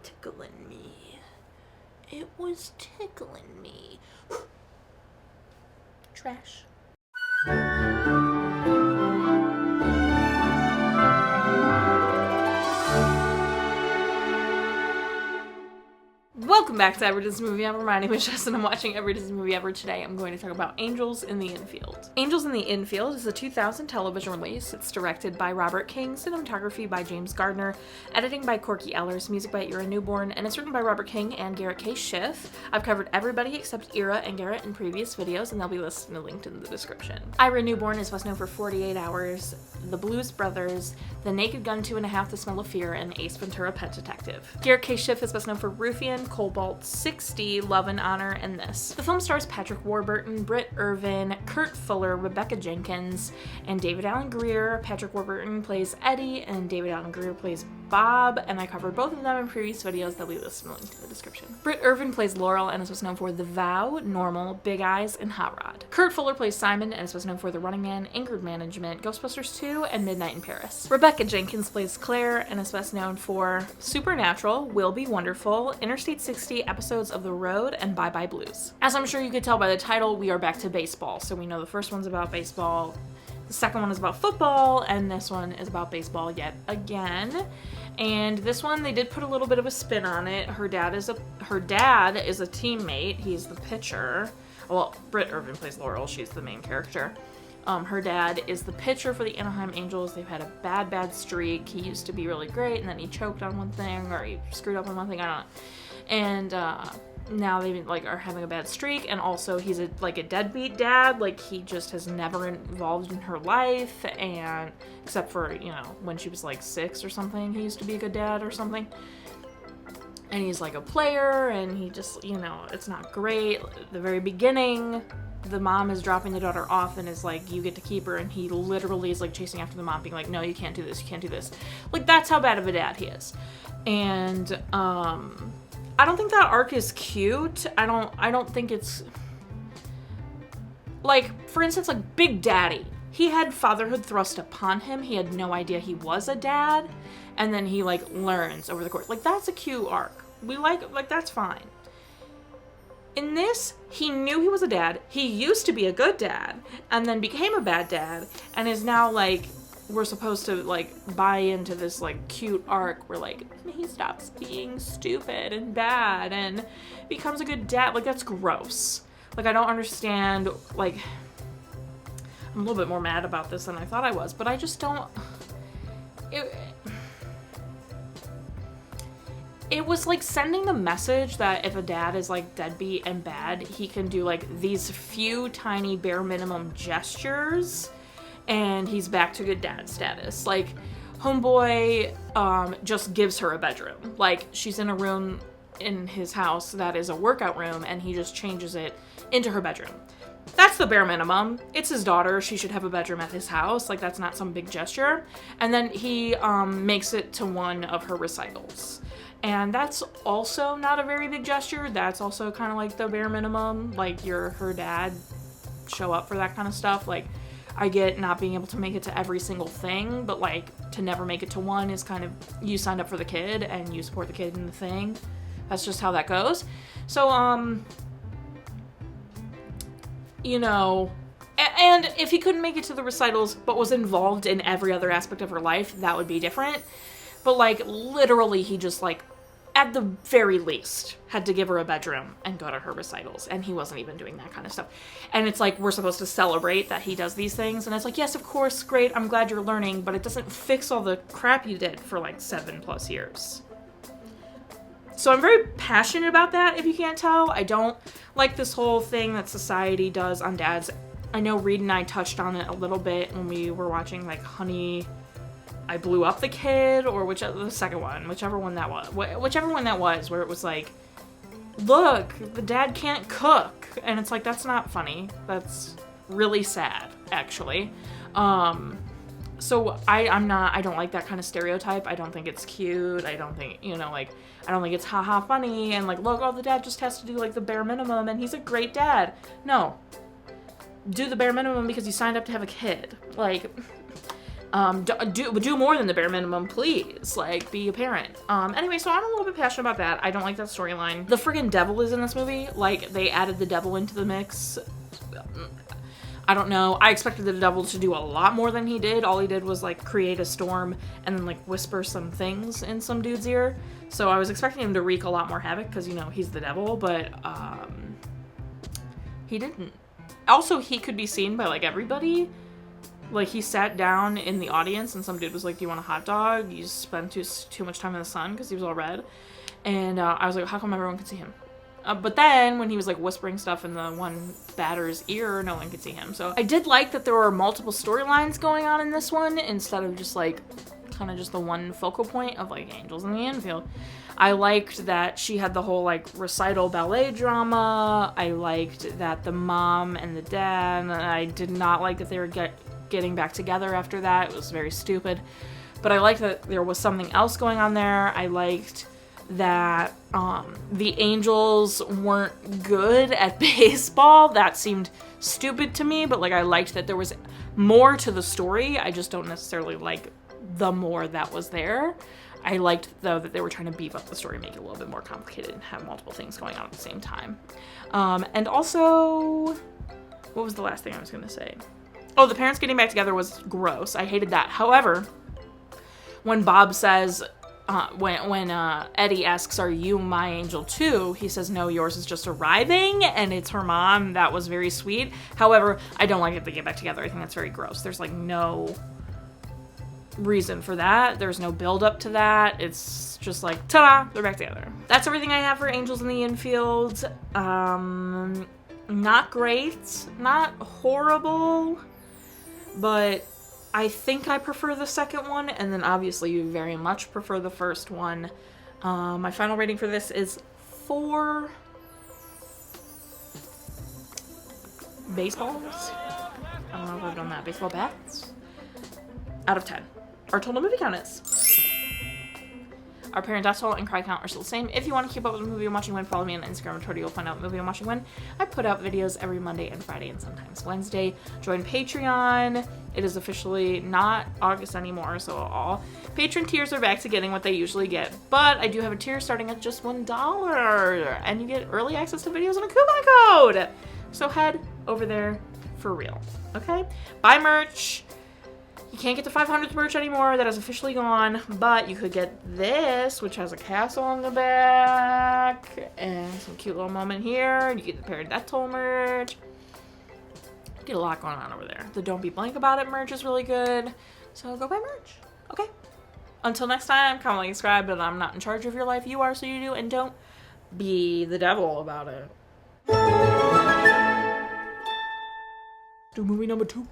tickling me. It was tickling me. Trash. Welcome back to Every Disney Movie Ever. My name is Jess and I'm watching Every Disney Movie Ever. Today I'm going to talk about Angels in the Infield. Angels in the Infield is a 2000 television release. It's directed by Robert King, cinematography by James Gardner, editing by Corky Ellers, music by Ira Newborn, and it's written by Robert King and Garrett K. Schiff. I've covered everybody except Ira and Garrett in previous videos, and they'll be listed and linked in the description. Ira Newborn is best known for 48 Hours, The Blues Brothers, The Naked Gun 2.5, The Smell of Fear, and Ace Ventura: Pet Detective. Garrett K. Schiff is best known for Ruffian, Cobalt, 60, Love and Honor, and this. The film stars Patrick Warburton, Britt Irvin, Kurt Fuller, Rebecca Jenkins, and David Alan Grier. Patrick Warburton plays Eddie, and David Alan Grier plays Bob, and I covered both of them in previous videos that we listed in the description. Britt Irvin plays Laurel and is best known for The Vow, Normal, Big Eyes, and Hot Rod. Kurt Fuller plays Simon and is best known for The Running Man, Anchored Management, Ghostbusters 2, and Midnight in Paris. Rebecca Jenkins plays Claire and is best known for Supernatural, Will Be Wonderful, Interstate 60, episodes of The Road, and Bye Bye Blues. As I'm sure you could tell by the title, we are back to baseball. So we know the first one's about baseball, the second one is about football, and this one is about baseball yet again. And this one, they did put a little bit of a spin on it. Her dad is a teammate. He's the pitcher. Well, Britt Irvin plays Laurel. She's the main character. Her dad is the pitcher for the Anaheim Angels. They've had a bad streak. He used to be really great, and then he choked on one thing, or he screwed up on one thing. I don't know. And now they are having a bad streak, and also he's a deadbeat dad. He just has never involved in her life, and except for when she was 6 or something, he used to be a good dad or something. And he's a player, and he just it's not great. At the very beginning, the mom is dropping the daughter off and is you get to keep her, and he literally is chasing after the mom, being no, you can't do this, you can't do this. That's how bad of a dad he is. And I don't think that arc is cute. I don't think it's for instance, Big Daddy. He had fatherhood thrust upon him. He had no idea he was a dad, and then he learns over the course. That's a cute arc. We that's fine. In this, he knew he was a dad. He used to be a good dad, and then became a bad dad, and is now we're supposed to buy into this cute arc where he stops being stupid and bad and becomes a good dad. That's gross. I don't understand. I'm a little bit more mad about this than I thought I was, but I just don't. It was sending the message that if a dad is deadbeat and bad, he can do these few tiny bare minimum gestures and he's back to good dad status. Homeboy just gives her a bedroom. She's in a room in his house that is a workout room, and he just changes it into her bedroom. That's the bare minimum. It's his daughter. She should have a bedroom at his house. That's not some big gesture. And then he makes it to one of her recitals. And that's also not a very big gesture. That's also kind of the bare minimum. You're her dad. Show up for that kind of stuff. I get not being able to make it to every single thing, but to never make it to one is kind of, you signed up for the kid and you support the kid in the thing. That's just how that goes. So, and if he couldn't make it to the recitals, but was involved in every other aspect of her life, that would be different. But literally he just at the very least, had to give her a bedroom and go to her recitals, and he wasn't even doing that kind of stuff. And it's we're supposed to celebrate that he does these things, and it's yes, of course, great, I'm glad you're learning, but it doesn't fix all the crap you did for 7+ years. So I'm very passionate about that, if you can't tell. I don't like this whole thing that society does on dads. I know Reed and I touched on it a little bit when we were watching Honey, I Blew Up the Kid, or the second one, whichever one that was, where it was look, the dad can't cook, and it's that's not funny. That's really sad, actually. So I don't like that kind of stereotype. I don't think it's cute. I don't think, I don't think it's haha funny, and look, the dad just has to do the bare minimum, and he's a great dad. No. Do the bare minimum because you signed up to have a kid. Do more than the bare minimum, please. Like, be a parent. Anyway, so I'm a little bit passionate about that. I don't like that storyline. The friggin' devil is in this movie. Like, they added the devil into the mix. I don't know. I expected the devil to do a lot more than he did. All he did was, like, create a storm and then, like, whisper some things in some dude's ear. So I was expecting him to wreak a lot more havoc because, you know, he's the devil, but he didn't. Also, he could be seen by, like, everybody. Like, he sat down in the audience and some dude was like, do you want a hot dog? You spent too much time in the sun, because he was all red. And I was like, how come everyone could see him? But then when he was like whispering stuff in the one batter's ear, no one could see him. So I did like that there were multiple storylines going on in this one instead of just like kind of just the one focal point of like Angels in the Infield. I liked that she had the whole like recital ballet drama. I liked that the mom and the dad, I did not like that they were getting back together after that. It was very stupid. But I liked that there was something else going on there. I liked that the Angels weren't good at baseball. That seemed stupid to me, but like I liked that there was more to the story. I just don't necessarily like the more that was there. I liked, though, that they were trying to beef up the story, make it a little bit more complicated, and have multiple things going on at the same time. And also, what was the last thing I was going to say? Oh, the parents getting back together was gross. I hated that. However, when Bob says, when Eddie asks, are you my angel too? He says, no, yours is just arriving, and it's her mom. That was very sweet. However, I don't like that they get back together. I think that's very gross. There's, like, no reason for that. There's no build up to that. It's just like, ta-da, they're back together. That's everything I have for Angels in the Infield. Not great, not horrible, but I think I prefer the second one, and then obviously you very much prefer the first one. My final rating for this is 4 baseballs. I don't know if I've done that. Baseball bats? Out of 10. Our total movie count is. Our parent death toll and cry count are still the same. If you want to keep up with the movie I'm watching when, follow me on Instagram and Twitter. You'll find out movie I'm watching when. I put out videos every Monday and Friday and sometimes Wednesday. Join Patreon. It is officially not August anymore, so all patron tiers are back to getting what they usually get. But I do have a tier starting at just $1, and you get early access to videos and a coupon code. So head over there for real, okay? Buy merch. You can't get the 500th merch anymore. That is officially gone. But you could get this, which has a castle on the back and some cute little moment here. You get the Parent Death Toll merch. You get a lot going on over there. The Don't Be Blank About It merch is really good. So go buy merch. Okay. Until next time, comment, like, subscribe. But I'm not in charge of your life. You are, so you do. And don't be the devil about it. Do movie number 2.